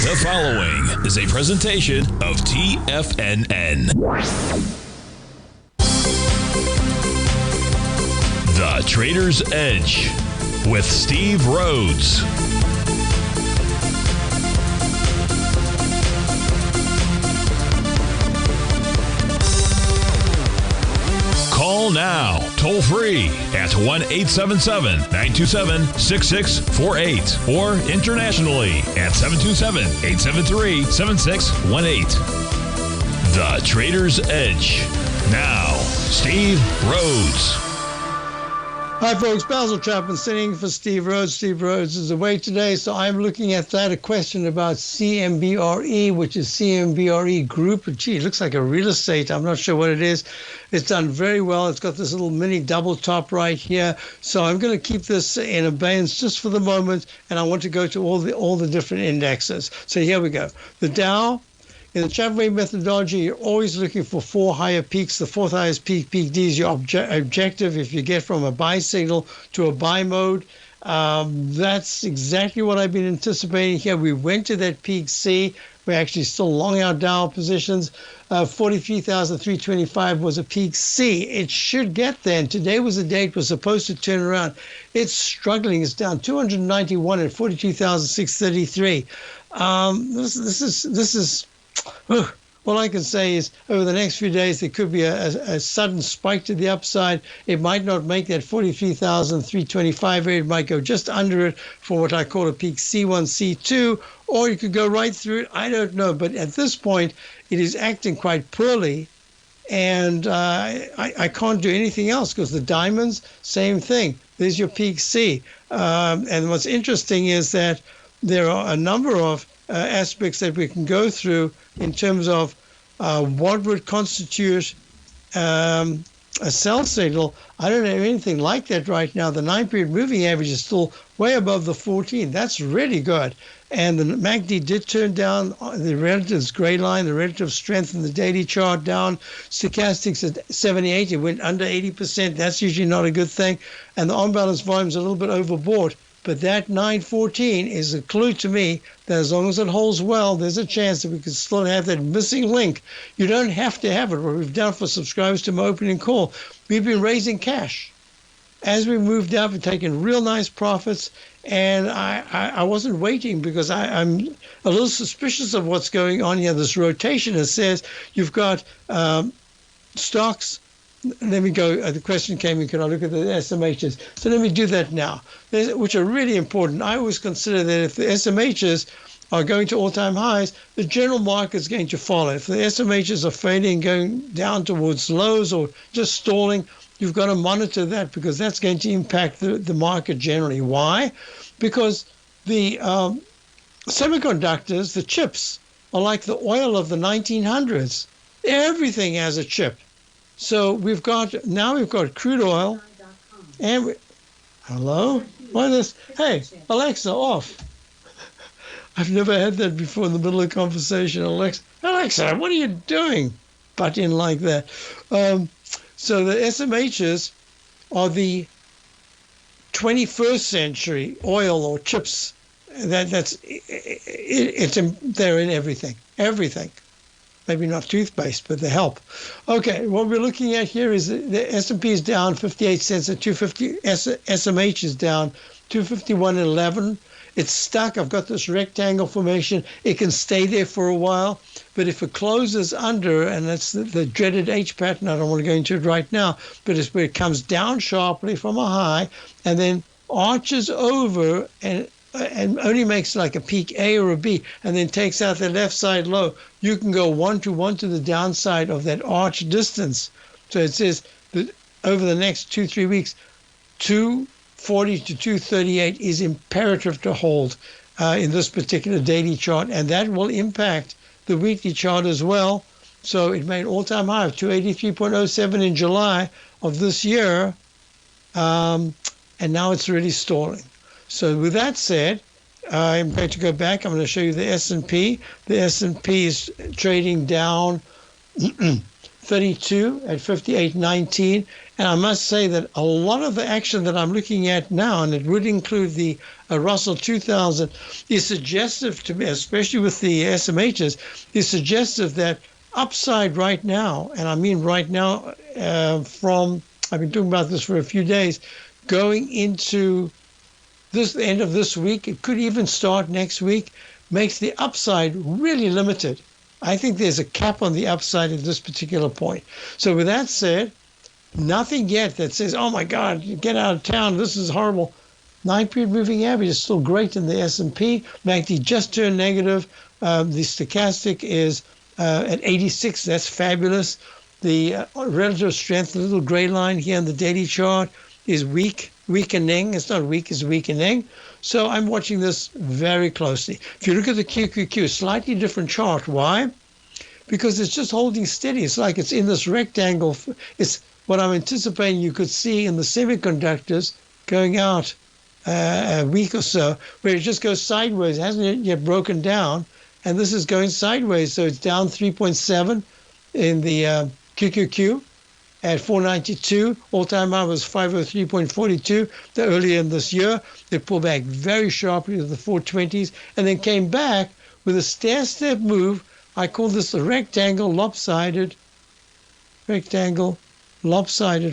The following is a presentation of TFNN. The Trader's Edge with Steve Rhodes. Call now, toll free at 1-877-927-6648 or internationally at 727-873-7618. The Trader's Edge. Now, Steve Rhodes. Hi, folks. Basil Chapman sitting for Steve Rhodes. Steve Rhodes is away today, so I'm looking at that. A question about CMBRE, which is CMBRE Group. Gee, it looks like a real estate. I'm not sure what it is. It's done very well. It's got this little mini double top right here. So I'm going to keep this in abeyance just for the moment, and I want to go to all the different indexes. So here we go. The Dow. In the Chapman methodology, you're always looking for four higher peaks. The fourth highest peak D, is your objective. If you get from a buy signal to a buy mode, that's exactly what I've been anticipating here. We went to that peak C. We're actually still long our Dow positions. 43,325 was a peak C. It should get there. And today was the day it was supposed to turn around. It's struggling. It's down 291 at 42,633. This is. All I can say is over the next few days, there could be a sudden spike to the upside. It might not make that 43,325 area. It might go just under it for what I call a peak C1, C2, or you could go right through it. I don't know. But at this point, it is acting quite poorly. And I can't do anything else because the diamonds, same thing. There's your peak C. And what's interesting is that there are a number of aspects that we can go through in terms of what would constitute a sell signal. I don't have anything like that right now. The 9-period moving average is still way above the 14. That's really good. And the MACD did turn down the relative gray line, the relative strength in the daily chart down. Stochastics at 78. It went under 80%. That's usually not a good thing. And the on-balance volume is a little bit overbought. But that 914 is a clue to me that as long as it holds well, there's a chance that we could still have that missing link. You don't have to have it. What we've done for subscribers to my opening call, we've been raising cash. As we moved up and taking real nice profits, and I wasn't waiting because I'm a little suspicious of what's going on here. This rotation, it says you've got stocks. Let me go. The question came in, can I look at the SMHs? So let me do that now, which are really important. I always consider that if the SMHs are going to all-time highs, the general market is going to follow. If the SMHs are fading, going down towards lows or just stalling, you've got to monitor that because that's going to impact the market generally. Why? Because the semiconductors, the chips, are like the oil of the 1900s. Everything has a chip. So we've got crude oil, and hello, what is? Hey, Alexa, off. I've never had that before in the middle of a conversation. Alexa, what are you doing? Butt in like that. So the SMHs are the 21st century oil or chips. They're in everything. Maybe not toothpaste, but they help. Okay, what we're looking at here is the S&P is down 58 cents at 250. SMH is down 251.11. It's stuck. I've got this rectangle formation. It can stay there for a while, but if it closes under, and that's the dreaded H pattern, I don't want to go into it right now, but it's where it comes down sharply from a high and then arches over and only makes like a peak A or a B and then takes out the left side low, you can go 1-to-1 to the downside of that arch distance. So it says that over the next 2-3 weeks, 240 to 238 is imperative to hold in this particular daily chart, and that will impact the weekly chart as well. So it made all-time high of 283.07 in July of this year, and now it's really stalling. So with that said, I'm going to go back. I'm going to show you the S&P. The S&P is trading down 32 at 58.19. And I must say that a lot of the action that I'm looking at now, and it would include the Russell 2000, is suggestive to me, especially with the SMHs, is suggestive that upside right now, and I mean right now, I've been talking about this for a few days, going into the end of this week, it could even start next week, makes the upside really limited. I think there's a cap on the upside at this particular point. So with that said, nothing yet that says, oh my God, get out of town, this is horrible. 9-period moving average is still great in the S&P. MACD just turned negative. The stochastic is at 86. That's fabulous. The relative strength, the little gray line here on the daily chart, is weakening. It's not weak, it's weakening. So I'm watching this very closely. If you look at the QQQ, slightly different chart. Why? Because it's just holding steady. It's like it's in this rectangle. It's what I'm anticipating you could see in the semiconductors going out a week or so, where it just goes sideways. It hasn't yet broken down. And this is going sideways. So it's down 3.7 in the QQQ at 492. All-time high was 503.42 earlier in this year. They pulled back very sharply to the 420s and then came back with a stair-step move. I call this the rectangle lopsided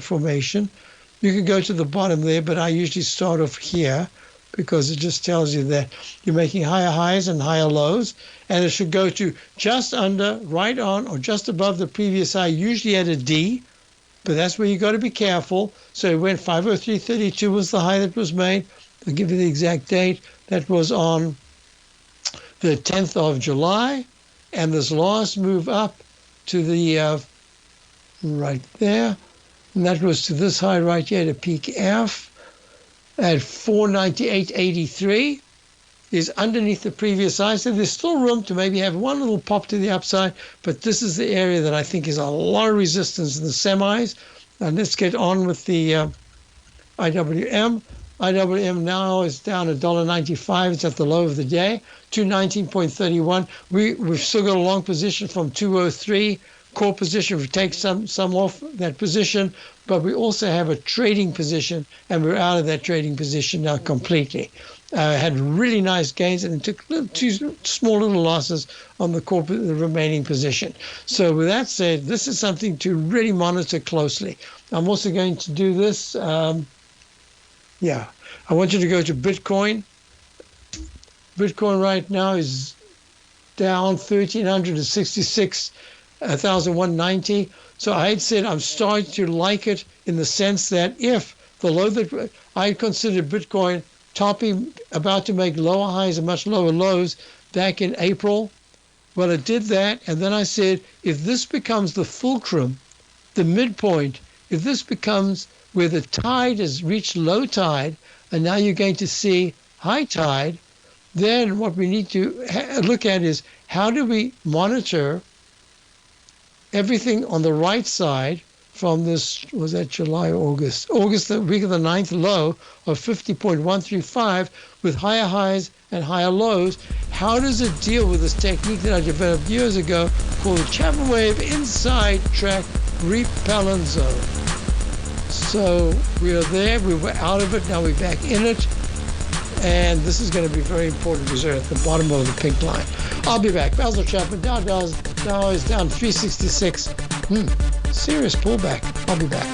formation. You can go to the bottom there, but I usually start off here because it just tells you that you're making higher highs and higher lows, and it should go to just under, right on, or just above the previous high, usually at a D, but that's where you got to be careful. So it went 503.32 was the high that was made. I'll give you the exact date. That was on the 10th of July, and this last move up to the right there, and that was to this high right here, to peak F at 498.83, is underneath the previous high. So there's still room to maybe have one little pop to the upside, but this is the area that I think is a lot of resistance in the semis. And let's get on with the IWM. IWM now is down $1.95. It's at the low of the day, 219.31. We've still got a long position from 203. Core position, we take some off that position, but we also have a trading position, and we're out of that trading position now completely. Had really nice gains and took two small little losses on the remaining position. So with that said, this is something to really monitor closely. I'm also going to do this. I want you to go to Bitcoin. Bitcoin right now is down 1,366. 1,190. So I had said I'm starting to like it in the sense that if the low that I considered Bitcoin topping, about to make lower highs and much lower lows back in April, well, it did that. And then I said, if this becomes the fulcrum, the midpoint, if this becomes where the tide has reached low tide, and now you're going to see high tide, then what we need to look at is how do we monitor everything on the right side from this, was that July or August? August, the week of the 9th low of 50.135 with higher highs and higher lows. How does it deal with this technique that I developed years ago called the Chapman Wave Inside Track Repellent Zone? So we are there, we were out of it, now we're back in it. And this is going to be very important because we're at the bottom of the pink line. I'll be back. Basil Chapman, Dow is down 366. Serious pullback. I'll be back.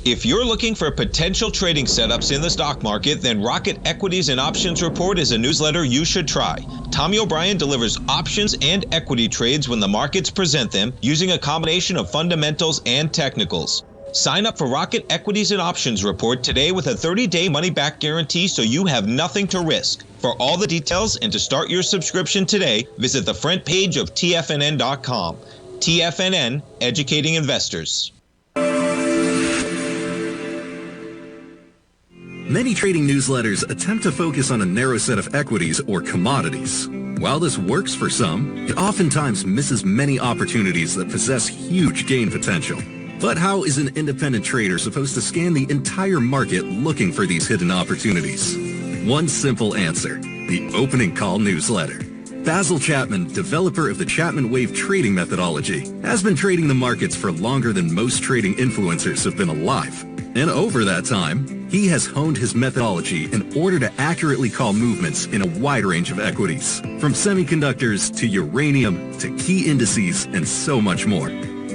If you're looking for potential trading setups in the stock market, then Rocket Equities and Options Report is a newsletter you should try. Tommy O'Brien delivers options and equity trades when the markets present them, using a combination of fundamentals and technicals. Sign up for Rocket Equities and Options Report today with a 30-day money-back guarantee, so you have nothing to risk. For all the details and to start your subscription today, visit the front page of TFNN.com. TFNN, educating investors. Many trading newsletters attempt to focus on a narrow set of equities or commodities. While this works for some, it oftentimes misses many opportunities that possess huge gain potential. But how is an independent trader supposed to scan the entire market looking for these hidden opportunities? One simple answer, the opening call newsletter. Basil Chapman, developer of the Chapman Wave trading methodology, has been trading the markets for longer than most trading influencers have been alive. And over that time, he has honed his methodology in order to accurately call movements in a wide range of equities, from semiconductors to uranium to key indices and so much more.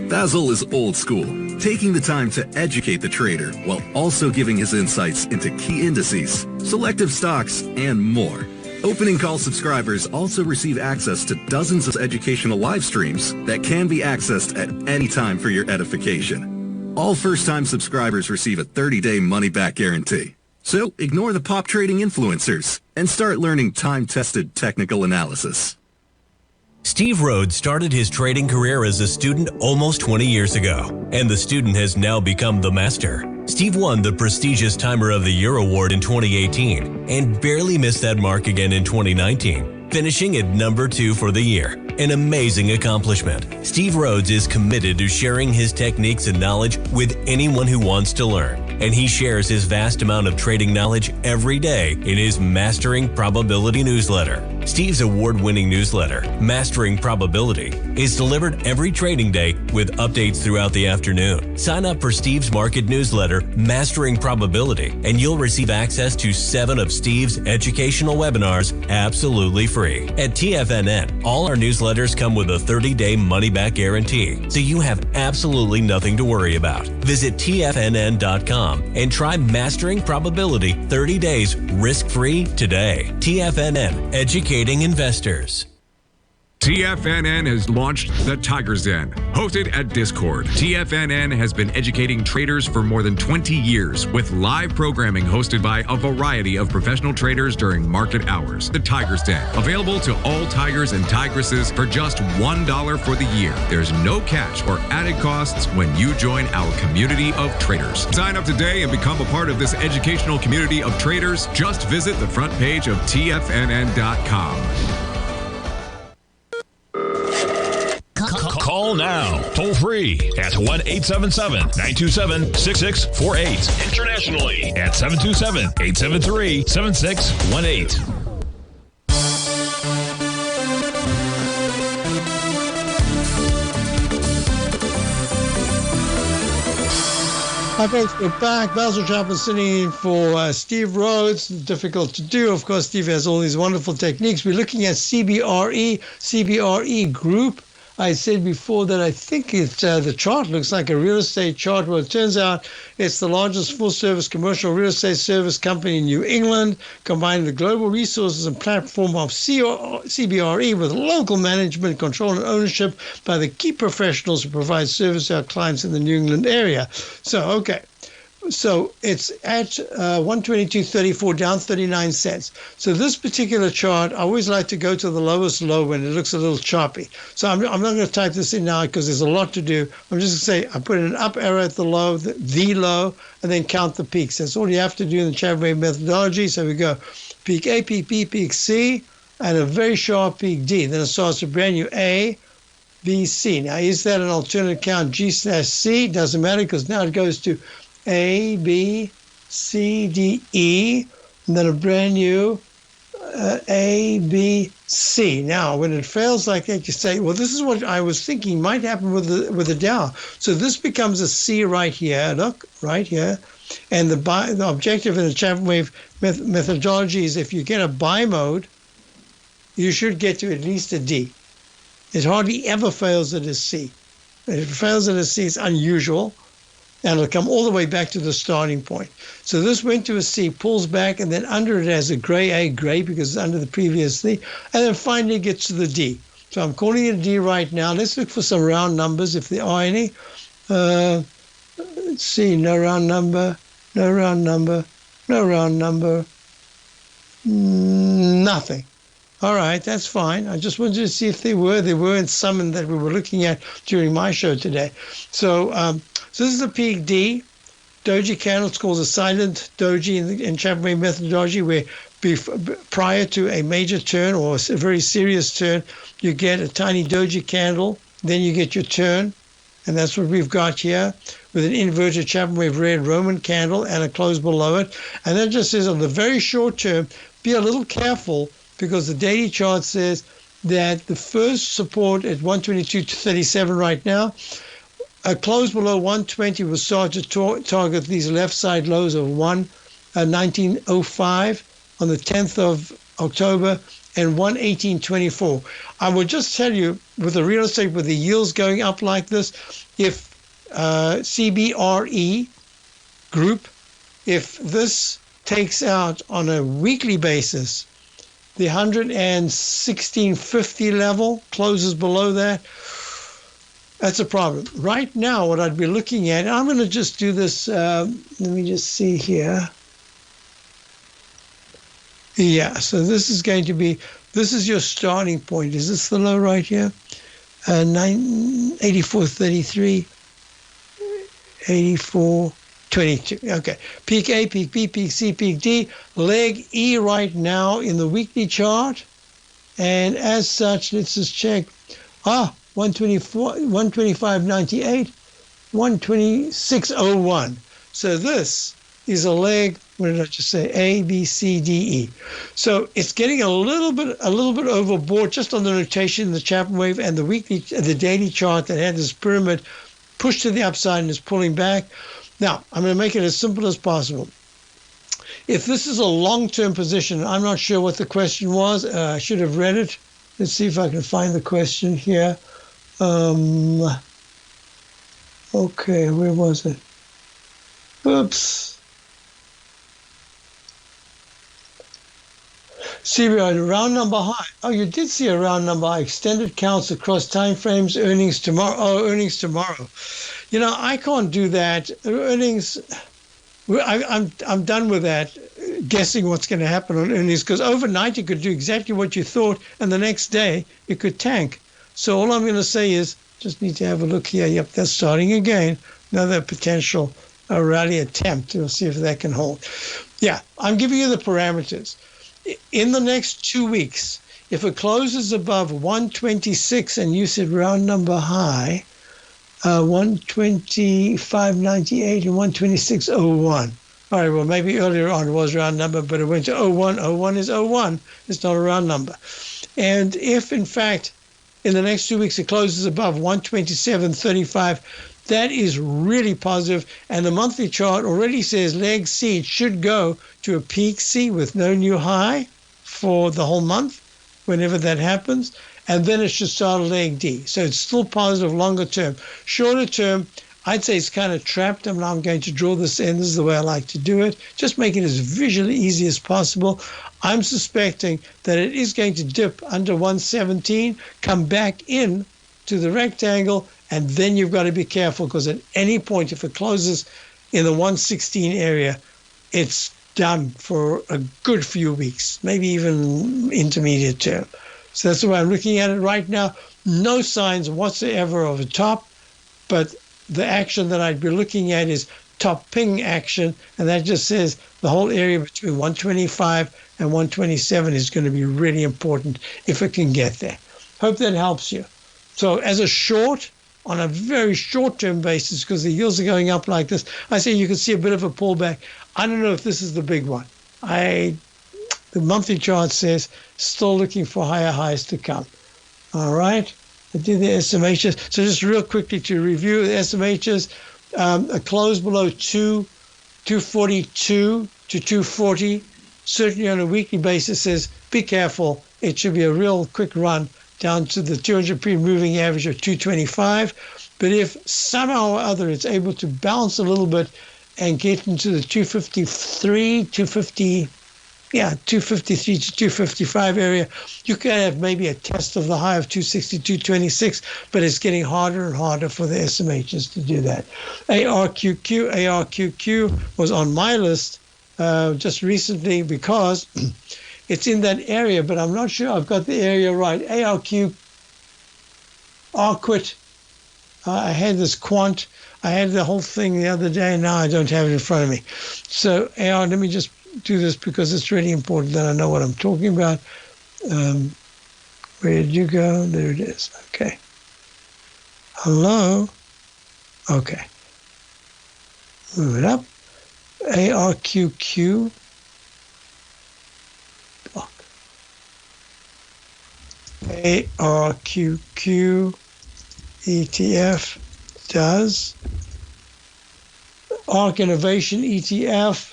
Basil is old school, taking the time to educate the trader while also giving his insights into key indices, selective stocks, and more. Opening call subscribers also receive access to dozens of educational live streams that can be accessed at any time for your edification. All first-time subscribers receive a 30-day money-back guarantee. So ignore the pop trading influencers and start learning time-tested technical analysis. Steve Rhodes started his trading career as a student almost 20 years ago, and the student has now become the master. Steve won the prestigious Timer of the Year award in 2018 and barely missed that mark again in 2019, finishing at number 2 for the year. An amazing accomplishment. Steve Rhodes is committed to sharing his techniques and knowledge with anyone who wants to learn, and he shares his vast amount of trading knowledge every day in his Mastering Probability newsletter. Steve's award-winning newsletter, Mastering Probability, is delivered every trading day with updates throughout the afternoon. Sign up for Steve's market newsletter, Mastering Probability, and you'll receive access to 7 of Steve's educational webinars absolutely free. At TFNN, all our newsletters come with a 30-day money-back guarantee, so you have absolutely nothing to worry about. Visit TFNN.com and try Mastering Probability 30 days risk-free today. TFNN, educating investors. TFNN has launched the Tiger's Den. Hosted at Discord, TFNN has been educating traders for more than 20 years with live programming hosted by a variety of professional traders during market hours. The Tiger's Den, available to all tigers and tigresses for just $1 for the year. There's no catch or added costs when you join our community of traders. Sign up today and become a part of this educational community of traders. Just visit the front page of TFNN.com. Call now, toll free at 1-877-927-6648. Internationally at 727-873-7618. Hi folks, we're back. Basil Chapman sitting in for Steve Rhodes. Difficult to do. Of course, Steve has all these wonderful techniques. We're looking at CBRE Group. I said before that I think it's the chart looks like a real estate chart. Well, it turns out it's the largest full-service commercial real estate service company in New England, combining the global resources and platform of CBRE with local management, control, and ownership by the key professionals who provide service to our clients in the New England area. So, okay. So it's at 122.34, down 39 cents. So this particular chart, I always like to go to the lowest low when it looks a little choppy. So I'm not going to type this in now because there's a lot to do. I'm just going to say I put an up arrow at the low, the low, and then count the peaks. That's all you have to do in the Chapman Wave methodology. So we go peak A, peak B, peak C, and a very sharp peak D. Then it starts a brand new A, B, C. Now, is that an alternate count G/C? Doesn't matter because now it goes to A, B, C, D, E, and then a brand new A, B, C. Now, when it fails like that, you say, well, this is what I was thinking might happen with the Dow. So this becomes a C right here. Look, right here. And the objective in the Chapman Wave methodology is if you get a buy mode, you should get to at least a D. It hardly ever fails at a C. If it fails at a C, it's unusual. And it'll come all the way back to the starting point. So this went to a C, pulls back, and then under it has a gray because it's under the previous C, and then finally gets to the D. So I'm calling it a D right now. Let's look for some round numbers if there are any. Let's see, no round number, nothing. All right, that's fine. I just wanted to see if there weren't some that we were looking at during my show today. So this is a peak D. Doji candle, it's called a silent doji in Chapman Wave methodology, where prior to a major turn or a very serious turn, you get a tiny doji candle, then you get your turn, And that's what we've got here with an inverted Chapman wave red Roman candle and a close below it. And that just says on the very short term, be a little careful because the daily chart says that the first support at 122.37 right now, a close below 120 will start to target these left side lows of 1905 on the 10th of October and 118.24. I will just tell you, with the real estate, with the yields going up like this, if CBRE group, if this takes out on a weekly basis the 116.50 level, closes below that, that's a problem. Right now, what I'd be looking at, and I'm going to just do this, let me just see here. Yeah, so this is going to be, this is your starting point. Is this the low right here? 84.33, 84.22. Okay, peak A, peak B, peak C, peak D. Leg E right now in the weekly chart. And as such, let's just check. 124, 125.98, 126.01. So this is a leg. What did I just say? A, B, C, D, E. So it's getting a little bit overboard just on the notation, the Chapman wave, and the weekly, the daily chart that had this pyramid pushed to the upside and is pulling back. Now I'm going to make it as simple as possible. If this is a long-term position, I'm not sure what the question was. I should have read it. Let's see if I can find the question here. Okay, where was it? Oops. See, we are at a round number high. Oh, you did see a round number high. Extended counts across time frames. Earnings tomorrow. Oh, earnings tomorrow. You know, I can't do that. Earnings. I'm done with that. Guessing what's going to happen on earnings, because overnight you could do exactly what you thought, and the next day it could tank. So all I'm going to say is, just need to have a look here. Yep, that's starting again. Another potential rally attempt. We'll see if that can hold. Yeah, I'm giving you the parameters. In the next 2 weeks, if it closes above 126, and you said round number high, 125.98 and 126.01. All right, well, maybe earlier on it was round number, but it went to 01. 01 is 01. It's not a round number. And if, in fact, in the next 2 weeks it closes above 127.35, that is really positive. And the monthly chart already says leg C should go to a peak C with no new high for the whole month, whenever that happens. And then it should start a leg D. So it's still positive longer term. Shorter term, I'd say it's kind of trapped. I'm going to draw this in. This is the way I like to do it. Just make it as visually easy as possible. I'm suspecting that it is going to dip under 117, come back in to the rectangle, and then you've got to be careful, because at any point, if it closes in the 116 area, it's done for a good few weeks, maybe even intermediate term. So that's the way I'm looking at it right now. No signs whatsoever of a top, but the action that I'd be looking at is top ping action, and that just says the whole area between 125 and 127 is going to be really important if it can get there. Hope that helps you. So as a short, on a very short-term basis, because the yields are going up like this, I say you can see a bit of a pullback. I don't know if this is the big one. The monthly chart says still looking for higher highs to come. All right. I did the SMHs. So just real quickly to review the SMHs, a close below 242 to 240, certainly on a weekly basis says be careful. It should be a real quick run down to the 200 period moving average of 225. But if somehow or other it's able to bounce a little bit and get into the 253 to 255 area, you can have maybe a test of the high of 262.26, but it's getting harder and harder for the SMHs to do that. ARQQ was on my list just recently because it's in that area, but I'm not sure I've got the area right. ARQUIT, I had this quant, I had the whole thing the other day, now I don't have it in front of me. So AR, let me just do this because it's really important that I know what I'm talking about. Where did you go? There it is. Okay. Hello. Okay. Move it up. ARQQ. Block. ARQQ ETF does. ARC Innovation ETF.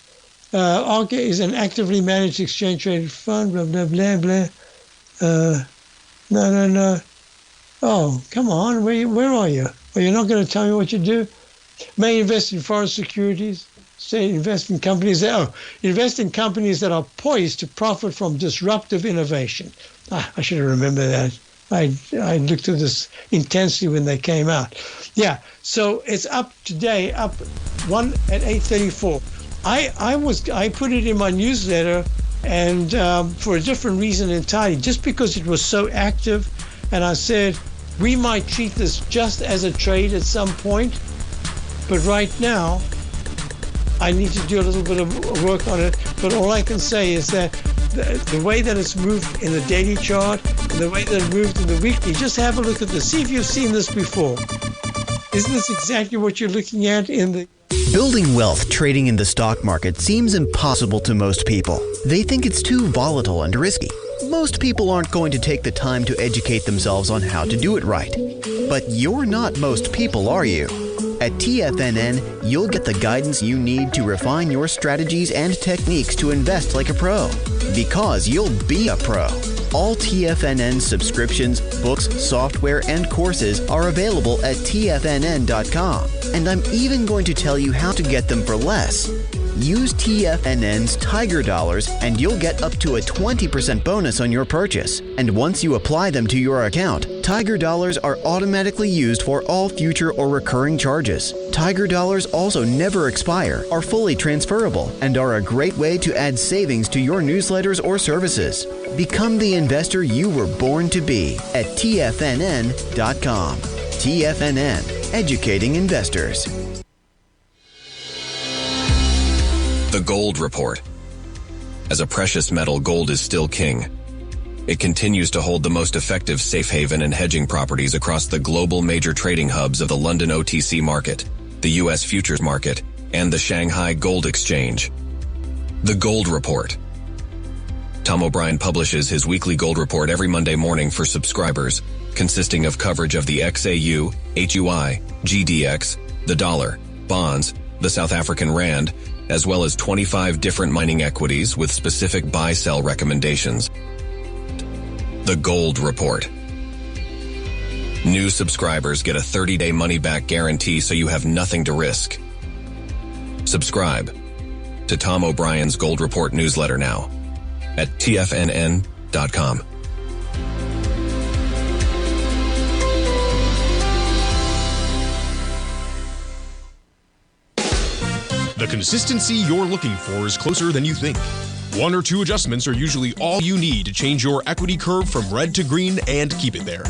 ARC is an actively managed exchange-traded fund, blah, blah, blah, blah. No. Oh, come on. Where are you? Well, you're not going to tell me what you do? May invest in foreign securities. Say invest in companies invest in companies that are poised to profit from disruptive innovation. I should have remembered that. I looked at this intensely when they came out. Yeah, so it's up today, up 1 at 8:34. I put it in my newsletter, and for a different reason entirely, just because it was so active, and I said we might treat this just as a trade at some point, but right now I need to do a little bit of work on it. But all I can say is that the way that it's moved in the daily chart and the way that it moved in the weekly, just have a look at this. See if you've seen this before. Isn't this exactly what you're looking at in the... Building wealth trading in the stock market seems impossible to most people. They think it's too volatile and risky. Most people aren't going to take the time to educate themselves on how to do it right. But you're not most people, are you? At TFNN, you'll get the guidance you need to refine your strategies and techniques to invest like a pro. Because you'll be a pro. All TFNN subscriptions, books, software, and courses are available at TFNN.com. And I'm even going to tell you how to get them for less. Use TFNN's Tiger Dollars and you'll get up to a 20% bonus on your purchase. And once you apply them to your account, Tiger Dollars are automatically used for all future or recurring charges. Tiger Dollars also never expire, are fully transferable, and are a great way to add savings to your newsletters or services. Become the investor you were born to be at TFNN.com. TFNN, educating investors. The Gold Report. As a precious metal, gold is still king. It continues to hold the most effective safe haven and hedging properties across the global major trading hubs of the London OTC market, the U.S. futures market, and the Shanghai Gold Exchange. The Gold Report. Tom O'Brien publishes his weekly gold report every Monday morning for subscribers, consisting of coverage of the XAU, HUI, GDX, the dollar, bonds, the South African rand, as well as 25 different mining equities with specific buy-sell recommendations. The Gold Report. New subscribers get a 30-day money-back guarantee so you have nothing to risk. Subscribe to Tom O'Brien's Gold Report newsletter now at TFNN.com. The consistency you're looking for is closer than you think. 1 or 2 adjustments are usually all you need to change your equity curve from red to green and keep it there.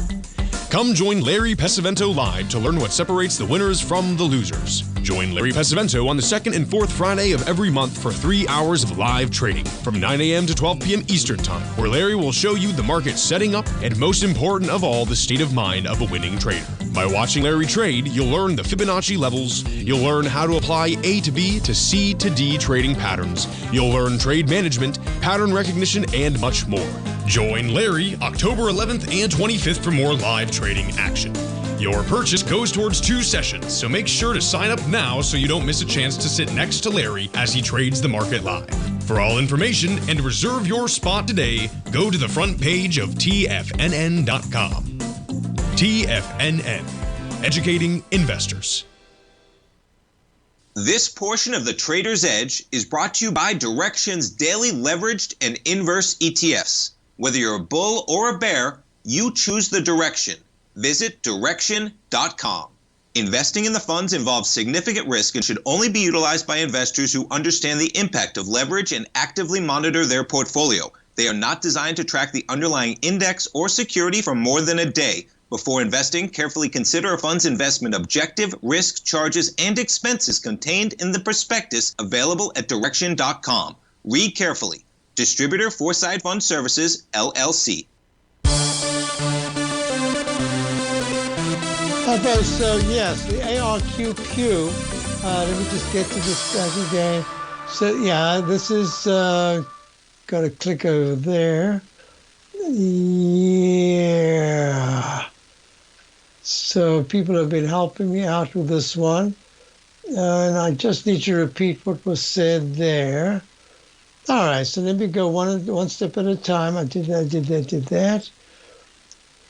Come join Larry Pesavento live to learn what separates the winners from the losers. Join Larry Pesavento on the 2nd and 4th Friday of every month for 3 hours of live trading from 9 a.m. to 12 p.m. Eastern Time, where Larry will show you the market setting up and, most important of all, the state of mind of a winning trader. By watching Larry trade, you'll learn the Fibonacci levels, you'll learn how to apply A to B to C to D trading patterns, you'll learn trade management, pattern recognition, and much more. Join Larry October 11th and 25th for more live trading action. Your purchase goes towards 2 sessions, so make sure to sign up now so you don't miss a chance to sit next to Larry as he trades the market live. For all information and to reserve your spot today, go to the front page of TFNN.com. TFNN, educating investors. This portion of the Trader's Edge is brought to you by Direxion's daily leveraged and inverse ETFs. Whether you're a bull or a bear, you choose the direction. Visit Direxion.com. Investing in the funds involves significant risk and should only be utilized by investors who understand the impact of leverage and actively monitor their portfolio. They are not designed to track the underlying index or security for more than a day. Before investing, carefully consider a fund's investment objective, risk, charges, and expenses contained in the prospectus available at Direxion.com. Read carefully. Distributor Foresight Fund Services, LLC. So yes, the ARQQ. Let me just get to this back again. So yeah, this is got to click over there. Yeah. So people have been helping me out with this one, and I just need to repeat what was said there. All right, so let me go one step at a time. I did that.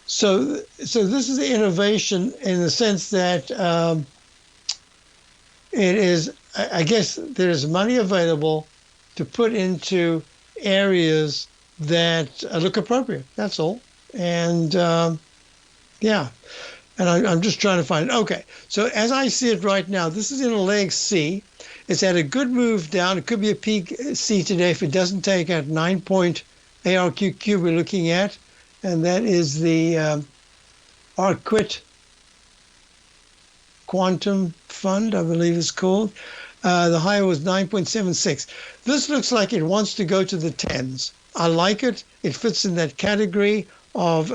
So this is the innovation in the sense that it is, I guess there's money available to put into areas that look appropriate. That's all. And yeah, and I'm just trying to find it. Okay, so as I see it right now, this is in a leg C. It's had a good move down. It could be a peak C today if it doesn't take out 9-point ARQQ we're looking at. And that is the Arquit Quantum Fund, I believe it's called. The high was 9.76. This looks like it wants to go to the 10s. I like it. It fits in that category of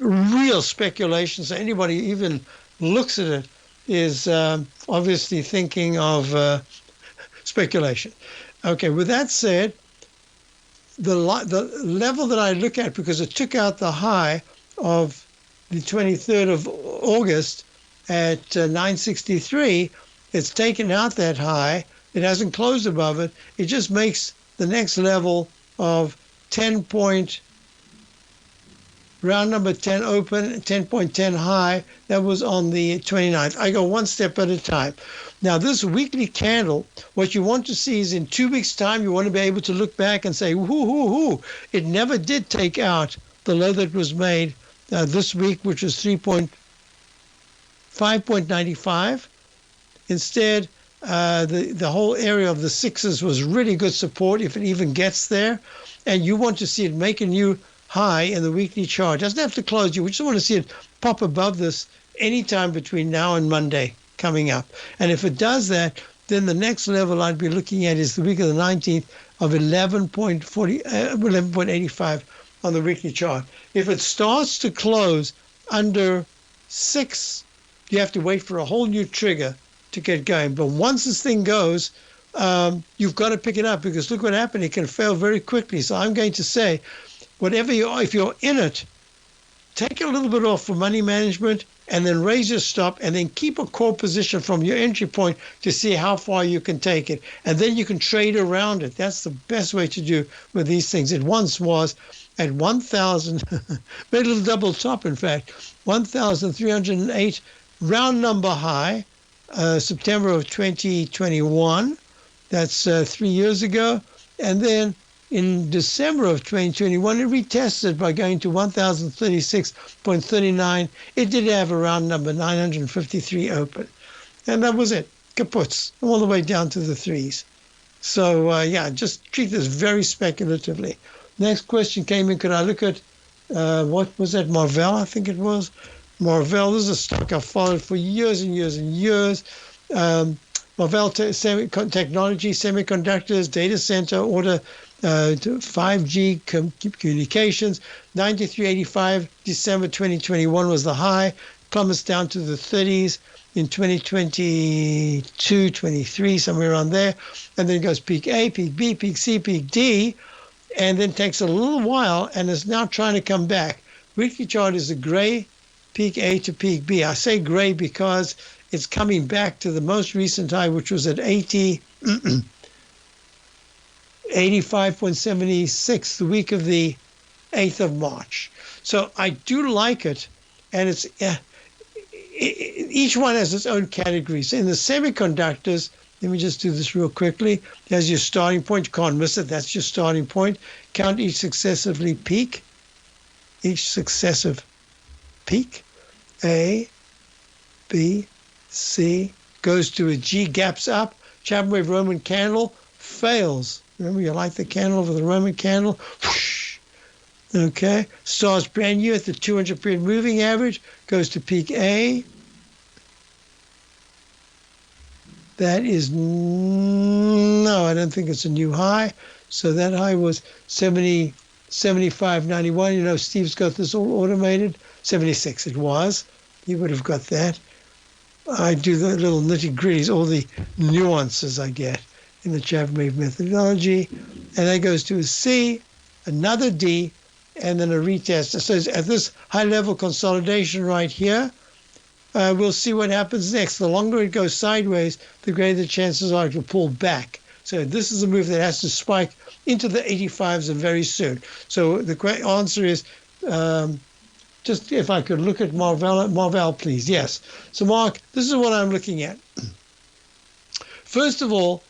real speculation. So anybody who even looks at it is obviously thinking of speculation. Okay, with that said, the level that I look at, because it took out the high of the 23rd of August at 963, it's taken out that high. It hasn't closed above it. It just makes the next level of 10 point, round number 10 open, 10.10 high. That was on the 29th. I go one step at a time. Now, this weekly candle, what you want to see is in 2 weeks' time, you want to be able to look back and say, whoo, it never did take out the low that was made this week, which was 5.95. Instead, the whole area of the sixes was really good support if it even gets there. And you want to see it make a new high in the weekly chart. It doesn't have to close you. We just want to see it pop above this anytime between now and Monday coming up. And if it does that, then the next level I'd be looking at is the week of the 19th of 11.85 on the weekly chart. If it starts to close under 6, you have to wait for a whole new trigger to get going. But once this thing goes, you've got to pick it up, because look what happened. It can fail very quickly. So I'm going to say, whatever you are, if you're in it, take a little bit off for money management and then raise your stop and then keep a core position from your entry point to see how far you can take it. And then you can trade around it. That's the best way to do with these things. It once was at 1,000, made a little double top, in fact, 1,308 round number high, September of 2021. That's 3 years ago. And then in December of 2021, it retested by going to 1,036.39. It did have a round number, 953 open. And that was it. Kaputs, all the way down to the threes. So, yeah, just treat this very speculatively. Next question came in. Could I look at, what was that, Marvell, I think it was? Marvell, this is a stock I've followed for years and years and years. Marvell Technology, semiconductors, data center, order, 5G communications, 93.85, December 2021 was the high, plummets down to the 30s in 2022, 23, somewhere around there, and then it goes peak A, peak B, peak C, peak D, and then takes a little while and is now trying to come back. Weekly chart is a gray peak A to peak B. I say gray because it's coming back to the most recent high, which was at 85.76 the week of the 8th of March. So I do like it, and it's each one has its own categories. In the semiconductors, let me just do this real quickly. There's your starting point. You can't miss it. That's your starting point. Count each successive peak. A, B, C, goes to a G, gaps up. Chapman wave Roman candle, fails. Remember, you like the candle over the Roman candle? Whoosh. Okay. Starts brand new at the 200-period moving average, goes to peak A. That is, no, I don't think it's a new high. So that high was 75.91. You know, Steve's got this all automated. 76 it was. He would have got that. I do the little nitty-gritties, all the nuances I get in the Chapman wave methodology. And that goes to a C, another D, and then a retest. So at this high-level consolidation right here, we'll see what happens next. The longer it goes sideways, the greater the chances are it will pull back. So this is a move that has to spike into the 85s and very soon. So the answer is, just if I could look at Marvell, please. Yes. So Mark, this is what I'm looking at. First of all,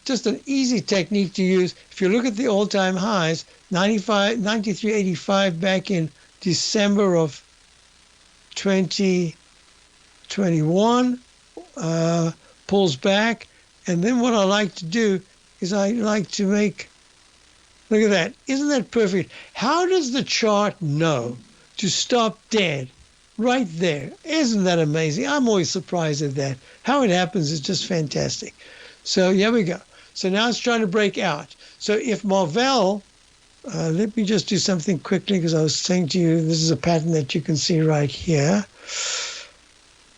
just an easy technique to use. If you look at the all-time highs, 93.85 back in December of 2021, pulls back. And then what I like to do is I like to make, look at that. Isn't that perfect? How does the chart know to stop dead right there? Isn't that amazing? I'm always surprised at that. How it happens is just fantastic. So here we go. So now it's trying to break out. So if Marvell, let me just do something quickly because I was saying to you, this is a pattern that you can see right here.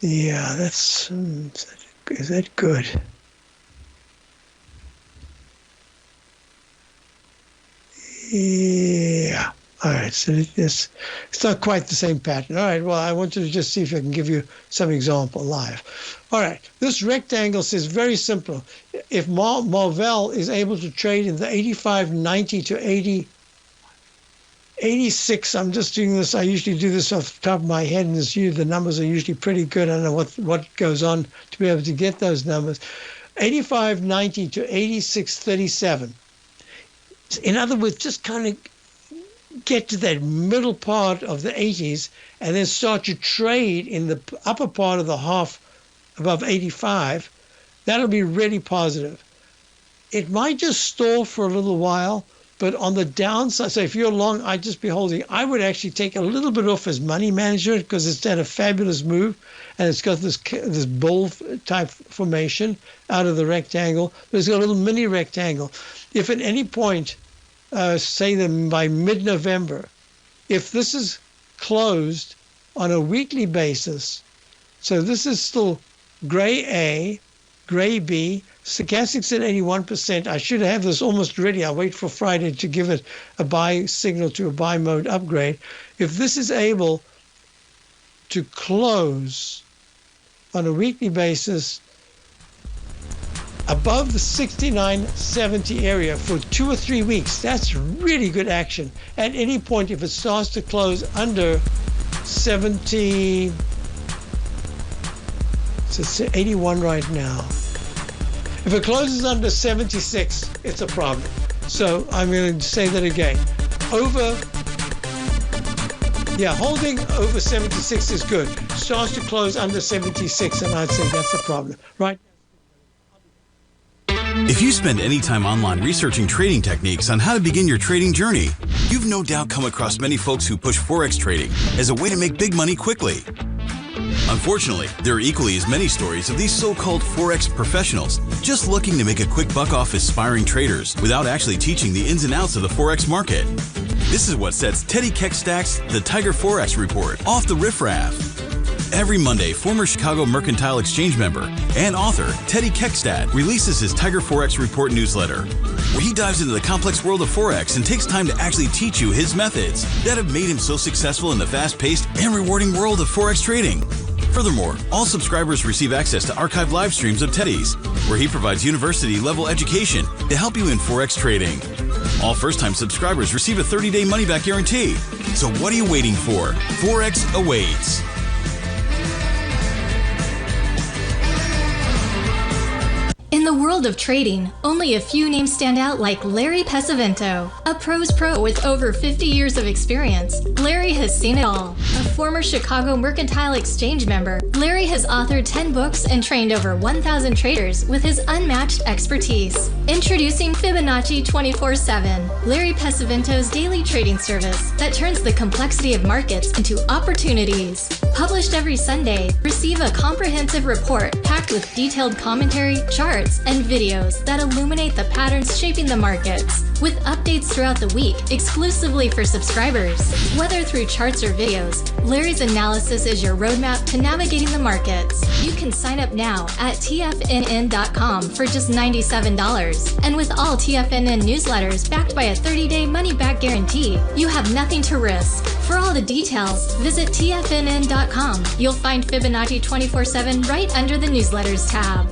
Yeah, is that good? Yeah. All right, so it's not quite the same pattern. All right, well, I wanted to just see if I can give you some example live. All right, this rectangle says very simple. If Marvell is able to trade in the 85.90 to 86, I'm just doing this. I usually do this off the top of my head, and the numbers are usually pretty good. I don't know what goes on to be able to get those numbers. 85.90 to 86.37. In other words, just kind of get to that middle part of the 80s and then start to trade in the upper part of the half above 85, that'll be really positive. It might just stall for a little while, but on the downside, so if you're long, I'd just be holding. I would actually take a little bit off as money management because it's had a fabulous move and it's got this bull type formation out of the rectangle. But it's got a little mini rectangle. If at any point, say them by mid-November, if this is closed on a weekly basis, so this is still gray A, gray B, stochastics at 81%. I should have this almost ready. I'll wait for Friday to give it a buy signal to a buy mode upgrade. If this is able to close on a weekly basis above the 69.70 area for 2 or 3 weeks, that's really good action. At any point, if it starts to close under 70, it's 81 right now. If it closes under 76, it's a problem. So I'm going to say that again. Holding over 76 is good. Starts to close under 76, and I'd say that's a problem, right? If you spend any time online researching trading techniques on how to begin your trading journey, you've no doubt come across many folks who push Forex trading as a way to make big money quickly. Unfortunately, there are equally as many stories of these so-called Forex professionals just looking to make a quick buck off aspiring traders without actually teaching the ins and outs of the Forex market. This is what sets Teddy Keckstad's The Tiger Forex Report off the riffraff. Every Monday, former Chicago Mercantile Exchange member and author Teddy Keckstad releases his Tiger Forex Report newsletter, where he dives into the complex world of Forex and takes time to actually teach you his methods that have made him so successful in the fast-paced and rewarding world of Forex trading. Furthermore, all subscribers receive access to archived live streams of Teddy's, where he provides university-level education to help you in Forex trading. All first-time subscribers receive a 30-day money-back guarantee. So what are you waiting for? Forex awaits. In the world of trading, only a few names stand out like Larry Pesavento, a pro's pro with over 50 years of experience. Larry has seen it all. A former Chicago Mercantile Exchange member, Larry has authored 10 books and trained over 1,000 traders with his unmatched expertise. Introducing Fibonacci 24/7, Larry Pesavento's daily trading service that turns the complexity of markets into opportunities. Published every Sunday, receive a comprehensive report packed with detailed commentary, charts, and videos that illuminate the patterns shaping the markets, with updates throughout the week exclusively for subscribers. Whether through charts or videos, Larry's analysis is your roadmap to navigating the markets. You can sign up now at TFNN.com for just $97. And with all TFNN newsletters backed by a 30-day money-back guarantee, you have nothing to risk. For all the details, visit TFNN.com. You'll find Fibonacci 24/7 right under the newsletters tab.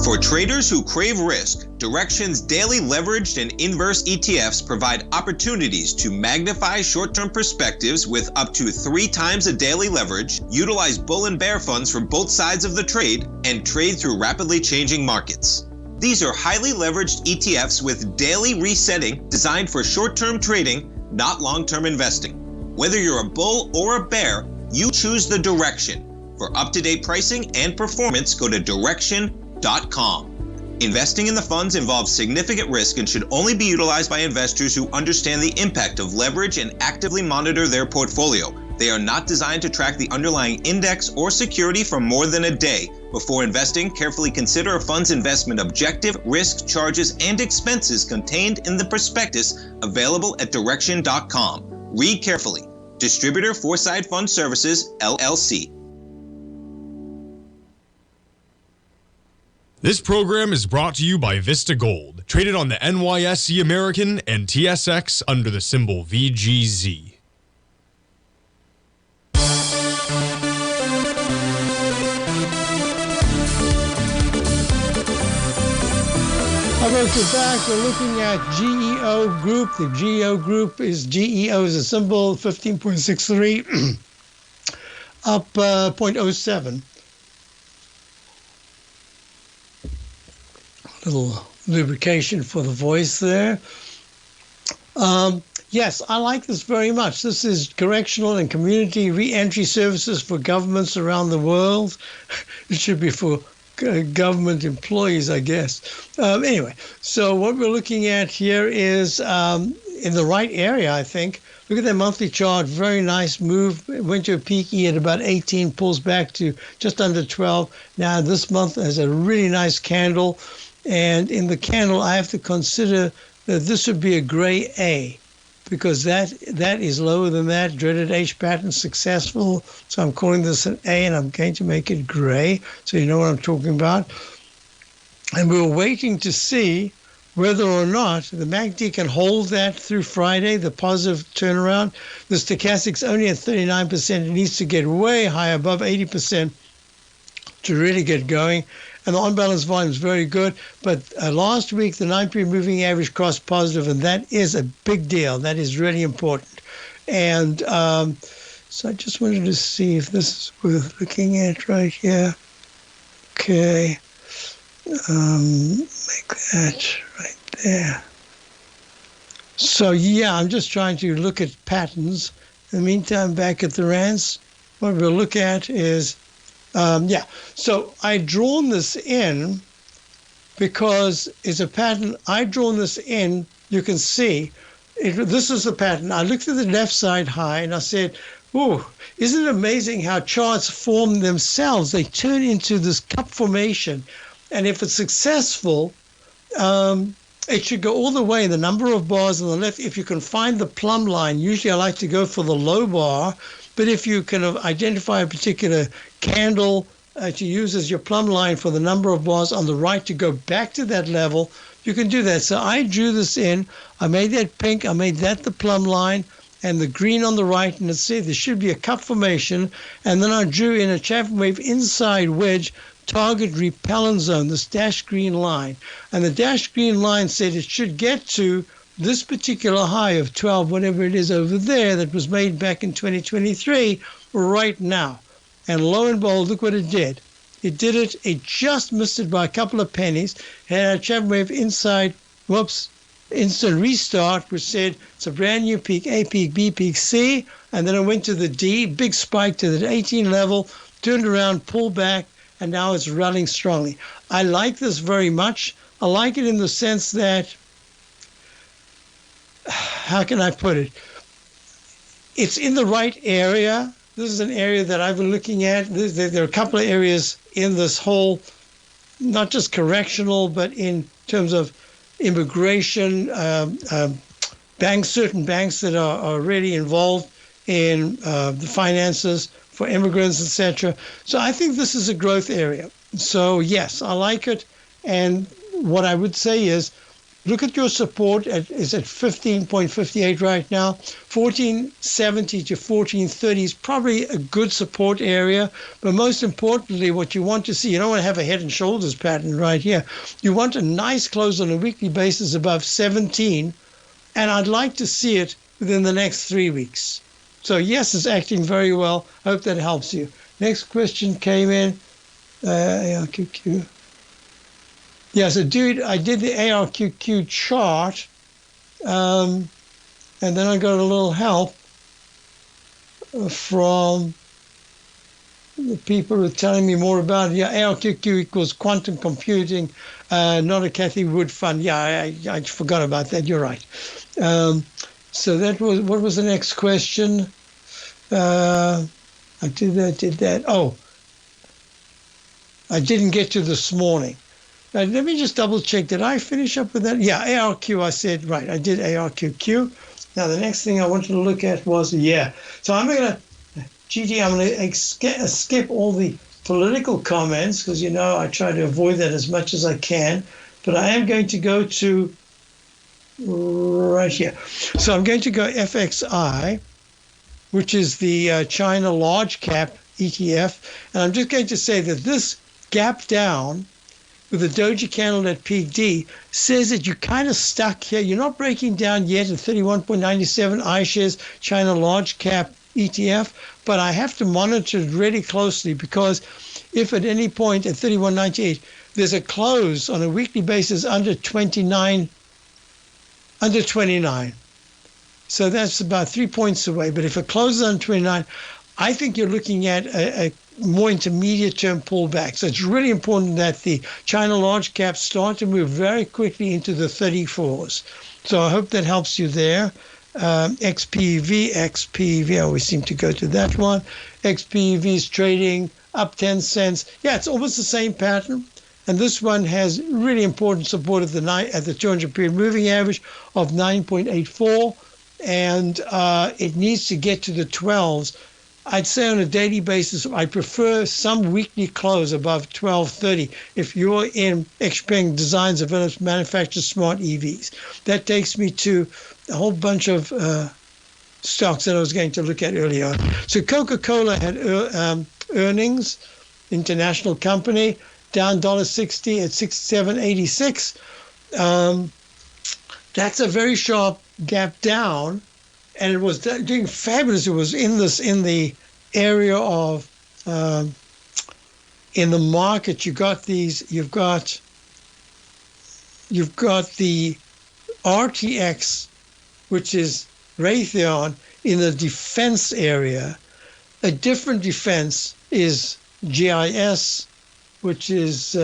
For traders who crave risk, Direxion's daily leveraged and inverse ETFs provide opportunities to magnify short-term perspectives with up to 3 times a daily leverage, utilize bull and bear funds from both sides of the trade, and trade through rapidly changing markets. These are highly leveraged ETFs with daily resetting designed for short-term trading, not long-term investing. Whether you're a bull or a bear, you choose the Direxion. For up-to-date pricing and performance, go to Direxion.com. Investing in the funds involves significant risk and should only be utilized by investors who understand the impact of leverage and actively monitor their portfolio. They are not designed to track the underlying index or security for more than a day. Before investing, carefully consider a fund's investment objective, risk, charges, and expenses contained in the prospectus available at Direxion.com. Read carefully. Distributor Foreside Fund Services, LLC. This program is brought to you by Vista Gold, traded on the NYSE American and TSX under the symbol VGZ. We're back. We're looking at GEO Group. The GEO Group is GEO is a symbol, 15.63, up 0.07. Little lubrication for the voice there. Yes, I like this very much. This is correctional and community re-entry services for governments around the world. It should be for government employees, I guess. Anyway, so what we're looking at here is in the right area, I think. Look at that monthly chart. Very nice move. It went to a peak at about 18, pulls back to just under 12. Now this month has a really nice candle. And in the candle, I have to consider that this would be a gray A, because that is lower than that. Dreaded H pattern successful. So I'm calling this an A, and I'm going to make it gray, so you know what I'm talking about. And we're waiting to see whether or not the MACD can hold that through Friday, the positive turnaround. The stochastic's only at 39%. It needs to get way high, above 80%, to really get going. And the on-balance volume is very good. But last week, the 9-period moving average crossed positive, and that is a big deal. That is really important. And so I just wanted to see if this is worth looking at right here. Okay. Make that right there. So, yeah, I'm just trying to look at patterns. In the meantime, back at the rants, what we'll look at is so I've drawn this in because it's a pattern. I've drawn this in, you can see, this is the pattern. I looked at the left side high and I said, oh, isn't it amazing how charts form themselves? They turn into this cup formation. And if it's successful, it should go all the way, the number of bars on the left. If you can find the plumb line, usually I like to go for the low bar. But if you can identify a particular candle to use as your plumb line for the number of bars on the right to go back to that level, you can do that. So I drew this in. I made that pink. I made that the plumb line, and the green on the right. And it said there should be a cup formation. And then I drew in a Chapman wave inside wedge target repellent zone, this dashed green line. And the dashed green line said it should get to this particular high of 12, whatever it is over there, that was made back in 2023, right now. And lo and behold, look what it did. It did it. It just missed it by a couple of pennies. Had a Chapman wave inside, instant restart, which said it's a brand new peak, A peak, B peak, C. And then it went to the D, big spike to the 18 level, turned around, pulled back, and now it's running strongly. I like this very much. I like it in the sense that, how can I put it? It's in the right area. This is an area that I've been looking at. There are a couple of areas in this whole, not just correctional, but in terms of immigration, banks, certain banks that are already involved in the finances for immigrants, etc. So I think this is a growth area. So yes, I like it. And what I would say is, look at your support. Is at 15.58 right now. 1470 to 1430 is probably a good support area. But most importantly, what you want to see, you don't want to have a head and shoulders pattern right here. You want a nice close on a weekly basis above 17. And I'd like to see it within the next 3 weeks. So yes, it's acting very well. I hope that helps you. Next question came in. ARQQ. Yeah, so dude, I did the ARQQ chart, and then I got a little help from the people who are telling me more about it. Yeah, ARQQ equals quantum computing, not a Cathy Wood fund. Yeah, I forgot about that. You're right. So that was, what was the next question? I did that. Oh, I didn't get to this morning. Let me just double check. Did I finish up with that? Yeah, ARQ, I said, right, I did ARQQ. Now, the next thing I wanted to look at was, so I'm going to skip all the political comments because, you know, I try to avoid that as much as I can. But I am going to go to right here. So I'm going to go FXI, which is the China large cap ETF. And I'm just going to say that this gap down with the doji candle at peak D says that you're kind of stuck here. You're not breaking down yet at 31.97 iShares China large cap ETF, but I have to monitor it really closely because if at any point at 31.98 there's a close on a weekly basis under 29, so that's about 3 points away. But if it closes on 29, I think you're looking at a more intermediate term pullback. So it's really important that the China large caps start to move very quickly into the 34s. So I hope that helps you there. XPV, I always seem to go to that one. XPV is trading up 10 cents. Yeah, it's almost the same pattern. And this one has really important support at the 200-period moving average of 9.84. And it needs to get to the 12s. I'd say on a daily basis, I prefer some weekly close above 12.30 if you're in XPeng Designs, Develops, Manufactures Smart EVs. That takes me to a whole bunch of stocks that I was going to look at earlier on. So Coca-Cola had earnings, international company, down $1.60 at 67.86. That's a very sharp gap down. And it was doing fabulous. It was in the area of in the market. You've got the RTX, which is Raytheon, in the defense area. A different defense is GIS, which is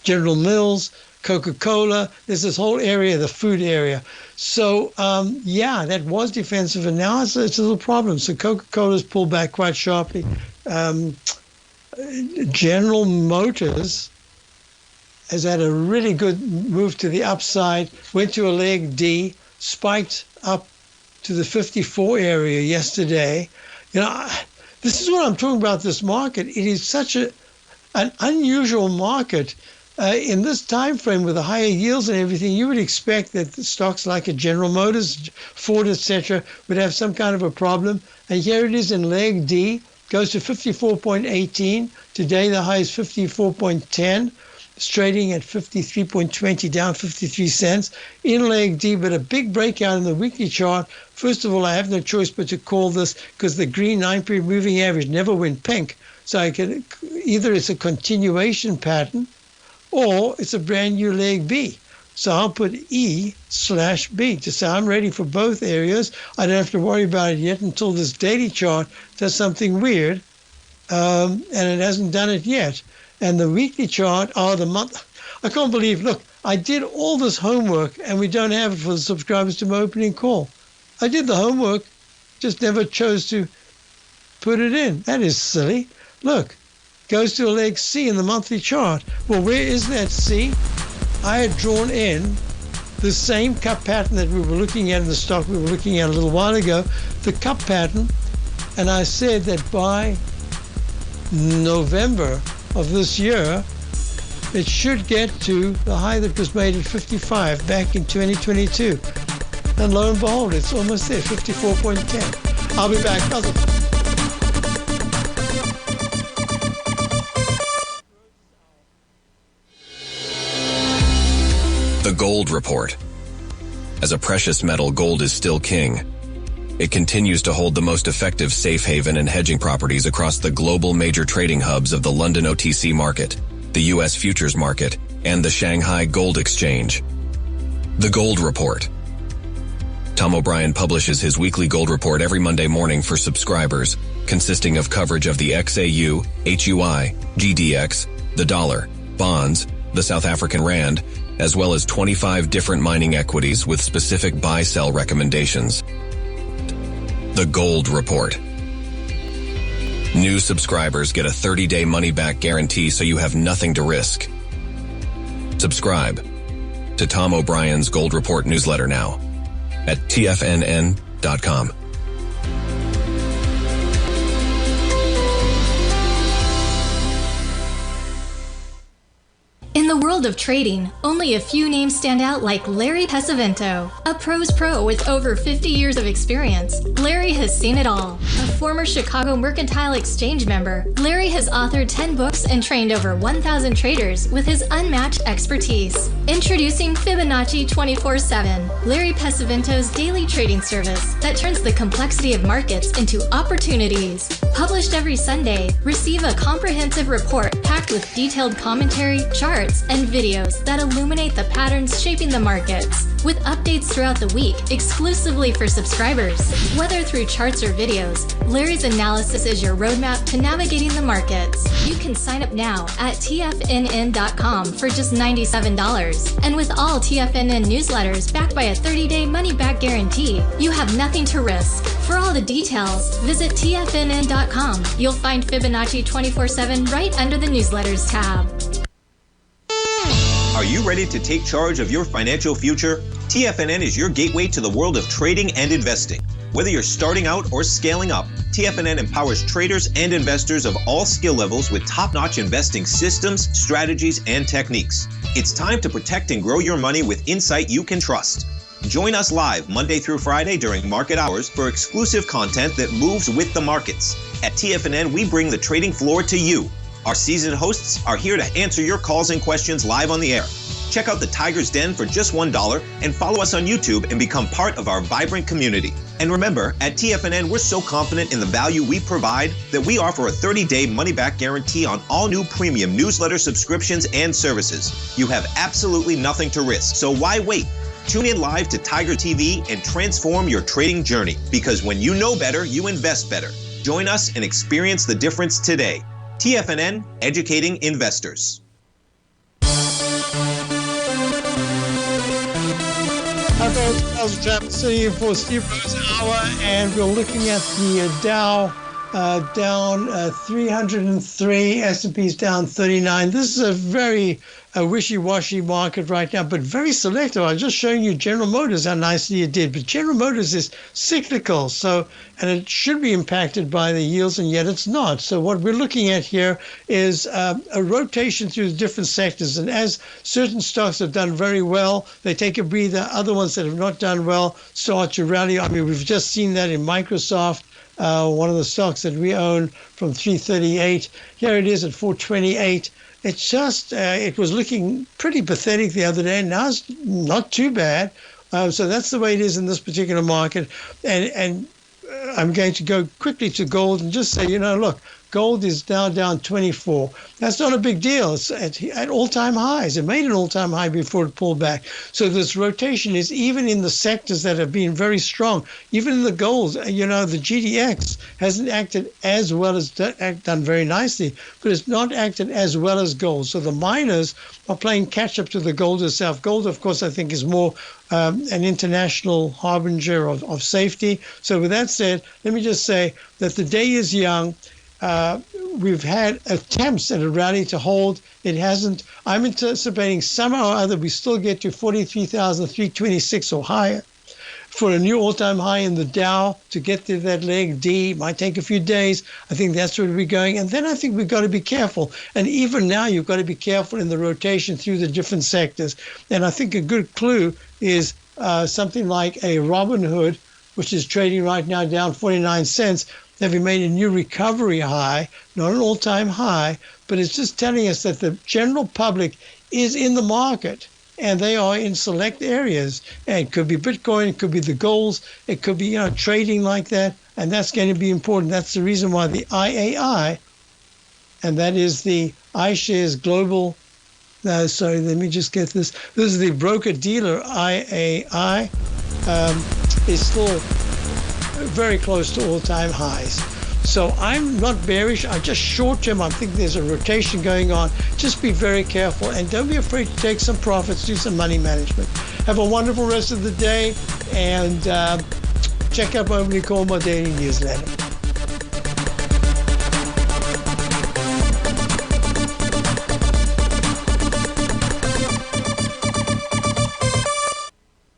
General Mills, Coca-Cola. There's this whole area, the food area. So, that was defensive, and now it's a little problem. So Coca-Cola's pulled back quite sharply. General Motors has had a really good move to the upside, went to a leg D, spiked up to the 54 area yesterday. You know, this is what I'm talking about, this market. It is such an unusual market. In this time frame with the higher yields and everything, you would expect that the stocks like a General Motors, Ford, etc., would have some kind of a problem. And here it is in leg D, goes to 54.18. Today the high is 54.10. It's trading at 53.20, down 53 cents. In leg D, but a big breakout in the weekly chart. First of all, I have no choice but to call this because the green 9-period moving average never went pink. So I can either it's a continuation pattern or it's a brand new leg B. So I'll put E/B to say I'm ready for both areas. I don't have to worry about it yet until this daily chart does something weird, and it hasn't done it yet. And the weekly chart, the month, I can't believe, look, I did all this homework and we don't have it for the subscribers to my opening call. I did the homework, just never chose to put it in. That is silly. Look. Goes to a leg C in the monthly chart. Well, where is that C? I had drawn in the same cup pattern that we were looking at in the stock we were looking at a little while ago, the cup pattern, and I said that by November of this year, it should get to the high that was made at 55 back in 2022. And lo and behold, it's almost there, 54.10. I'll be back. The Gold Report. As a precious metal, gold is still king. It continues to hold the most effective safe haven and hedging properties across the global major trading hubs of the London OTC market, the U.S. futures market, and the Shanghai Gold Exchange. The Gold Report. Tom O'Brien publishes his weekly gold report every Monday morning for subscribers, consisting of coverage of the XAU, HUI, GDX, the dollar, bonds, the South African rand, as well as 25 different mining equities with specific buy-sell recommendations. The Gold Report. New subscribers get a 30-day money-back guarantee, so you have nothing to risk. Subscribe to Tom O'Brien's Gold Report newsletter now at TFNN.com. In the world of trading, only a few names stand out like Larry Pesavento, a pros pro with over 50 years of experience. Larry has seen it all. A former Chicago Mercantile Exchange member, Larry has authored 10 books and trained over 1,000 traders with his unmatched expertise. Introducing Fibonacci 24/7, Larry Pesavento's daily trading service that turns the complexity of markets into opportunities. Published every Sunday, receive a comprehensive report packed with detailed commentary, charts, and videos that illuminate the patterns shaping the markets, with updates throughout the week exclusively for subscribers. Whether through charts or videos, Larry's analysis is your roadmap to navigating the markets. You can sign up now at TFNN.com for just $97. And with all TFNN newsletters backed by a 30-day money-back guarantee, you have nothing to risk. For all the details, visit TFNN.com. You'll find Fibonacci 24/7 right under the newsletters tab. Are you ready to take charge of your financial future? TFNN is your gateway to the world of trading and investing. Whether you're starting out or scaling up, TFNN empowers traders and investors of all skill levels with top-notch investing systems, strategies, and techniques. It's time to protect and grow your money with insight you can trust. Join us live Monday through Friday during market hours for exclusive content that moves with the markets. At TFNN, we bring the trading floor to you. Our seasoned hosts are here to answer your calls and questions live on the air. Check out the Tiger's Den for just $1 and follow us on YouTube and become part of our vibrant community. And remember, at TFNN, we're so confident in the value we provide that we offer a 30-day money-back guarantee on all new premium newsletter subscriptions and services. You have absolutely nothing to risk, so why wait? Tune in live to Tiger TV and transform your trading journey, because when you know better, you invest better. Join us and experience the difference today. TFNN, educating investors. Hi, folks. Basil Chapman sitting in for Steve Rhodes Hour, and we're looking at the Dow down 303, S&P's down 39. This is a very wishy-washy market right now, but very selective. I was just showing you General Motors, how nicely it did. But General Motors is cyclical, and it should be impacted by the yields, and yet it's not. So what we're looking at here is a rotation through the different sectors. And as certain stocks have done very well, they take a breather. Other ones that have not done well start to rally. I mean, we've just seen that in Microsoft. One of the stocks that we own from 338. Here it is at 428. It's just, it was looking pretty pathetic the other day. Now it's not too bad. So that's the way it is in this particular market. And I'm going to go quickly to gold and just say, look, gold is now down 24. That's not a big deal. It's at all-time highs. It made an all-time high before it pulled back. So this rotation is even in the sectors that have been very strong. Even in the golds, the GDX hasn't acted as well as done very nicely, but it's not acted as well as gold. So the miners are playing catch-up to the gold itself. Gold, of course, I think is more an international harbinger of safety. So with that said, let me just say that the day is young. we've had attempts at a rally to hold. It hasn't. I'm anticipating somehow or other we still get to 43,326 or higher for a new all-time high in the Dow to get to that leg D. Might take a few days. I think that's where we're going. And then I think we've got to be careful. And even now, you've got to be careful in the rotation through the different sectors. And I think a good clue is something like a Robinhood, which is trading right now down 49 cents, having made a new recovery high, not an all-time high, but it's just telling us that the general public is in the market and they are in select areas. And it could be Bitcoin, it could be the golds, it could be trading like that, and that's going to be important. That's the reason why the IAI, and that is the iShares Global. Sorry, let me just get this. This is the broker-dealer IAI. Is still very close to all-time highs. So I'm not bearish. I just short-term, I think there's a rotation going on. Just be very careful and don't be afraid to take some profits, do some money management. Have a wonderful rest of the day and check out my daily newsletter.